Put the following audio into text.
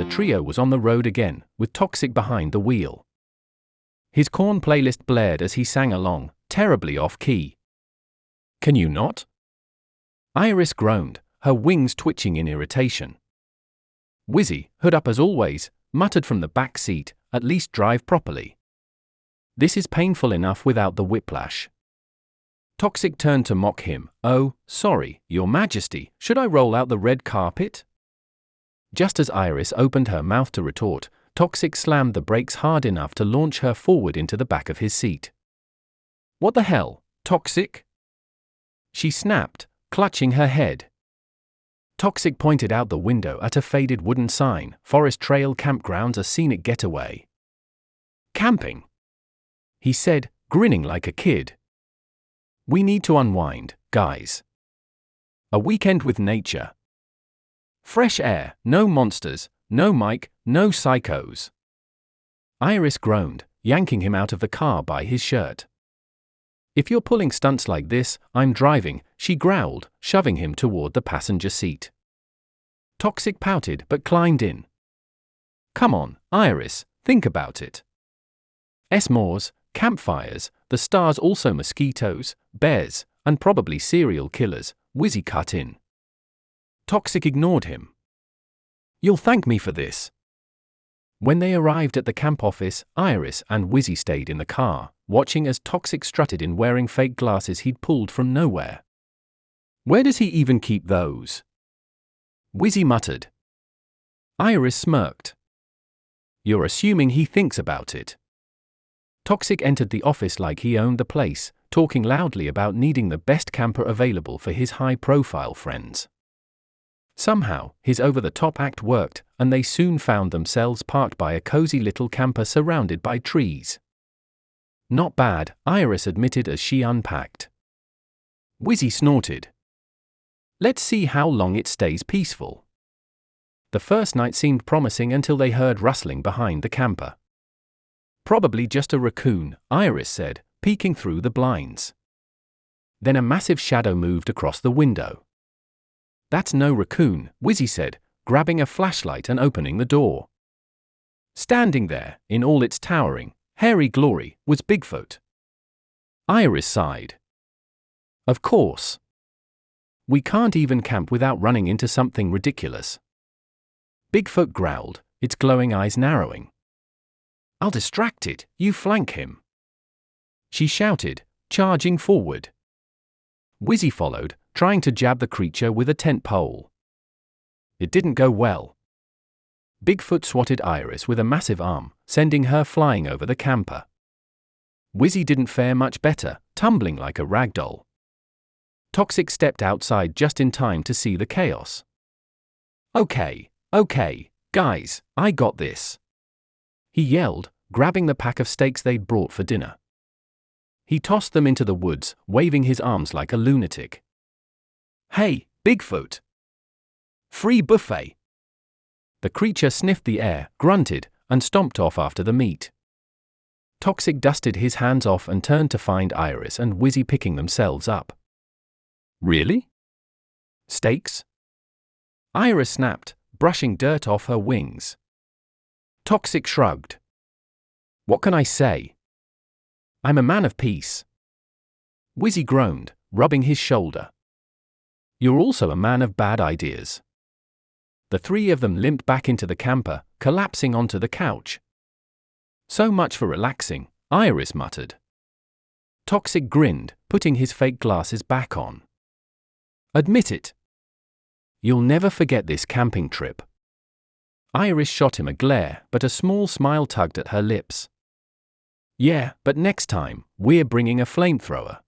trio was on the road again, with Toxic behind the wheel. His Korn playlist blared as he sang along, terribly off-key. "Can you not?" Iris groaned, her wings twitching in irritation. Wizzy, hood up as always, muttered from the back seat, "At least drive properly. This is painful enough without the whiplash." Toxic turned to mock him. "Oh, sorry, Your Majesty, should I roll out the red carpet?" Just as Iris opened her mouth to retort, Toxic slammed the brakes hard enough to launch her forward into the back of his seat. "What the hell, Toxic?" she snapped, clutching her head. Toxic pointed out the window at a faded wooden sign, "Forest Trail Campgrounds, a scenic getaway." "Camping?" he said, grinning like a kid. "We need to unwind, guys. A weekend with nature. Fresh air, no monsters, no Mike, no psychos." Iris groaned, yanking him out of the car by his shirt. "If you're pulling stunts like this, I'm driving," she growled, shoving him toward the passenger seat. Toxic pouted but climbed in. "Come on, Iris, think about it. S'mores, campfires, the stars, also mosquitoes, bears, and probably serial killers," Wizzy cut in. Toxic ignored him. "You'll thank me for this." When they arrived at the camp office, Iris and Wizzy stayed in the car, watching as Toxic strutted in wearing fake glasses he'd pulled from nowhere. "Where does he even keep those?" Wizzy muttered. Iris smirked. "You're assuming he thinks about it." Toxic entered the office like he owned the place, talking loudly about needing the best camper available for his high-profile friends. Somehow, his over-the-top act worked, and they soon found themselves parked by a cozy little camper surrounded by trees. "Not bad," Iris admitted as she unpacked. Wizzy snorted. "Let's see how long it stays peaceful." The first night seemed promising until they heard rustling behind the camper. "Probably just a raccoon," Iris said, peeking through the blinds. Then a massive shadow moved across the window. "That's no raccoon," Wizzy said, grabbing a flashlight and opening the door. Standing there, in all its towering, hairy glory, was Bigfoot. Iris sighed. "Of course. We can't even camp without running into something ridiculous." Bigfoot growled, its glowing eyes narrowing. "I'll distract it, you flank him," she shouted, charging forward. Wizzy followed, trying to jab the creature with a tent pole. It didn't go well. Bigfoot swatted Iris with a massive arm, sending her flying over the camper. Wizzy didn't fare much better, tumbling like a ragdoll. Toxic stepped outside just in time to see the chaos. Okay, guys, I got this," he yelled, grabbing the pack of steaks they'd brought for dinner. He tossed them into the woods, waving his arms like a lunatic. "Hey, Bigfoot! Free buffet!" The creature sniffed the air, grunted, and stomped off after the meat. Toxic dusted his hands off and turned to find Iris and Wizzy picking themselves up. "Really? Steaks?" Iris snapped, brushing dirt off her wings. Toxic shrugged. "What can I say? I'm a man of peace." Wizzy groaned, rubbing his shoulder. "You're also a man of bad ideas." The three of them limped back into the camper, collapsing onto the couch. "So much for relaxing," Iris muttered. Toxic grinned, putting his fake glasses back on. "Admit it. You'll never forget this camping trip." Iris shot him a glare, but a small smile tugged at her lips. "Yeah, but next time, we're bringing a flamethrower."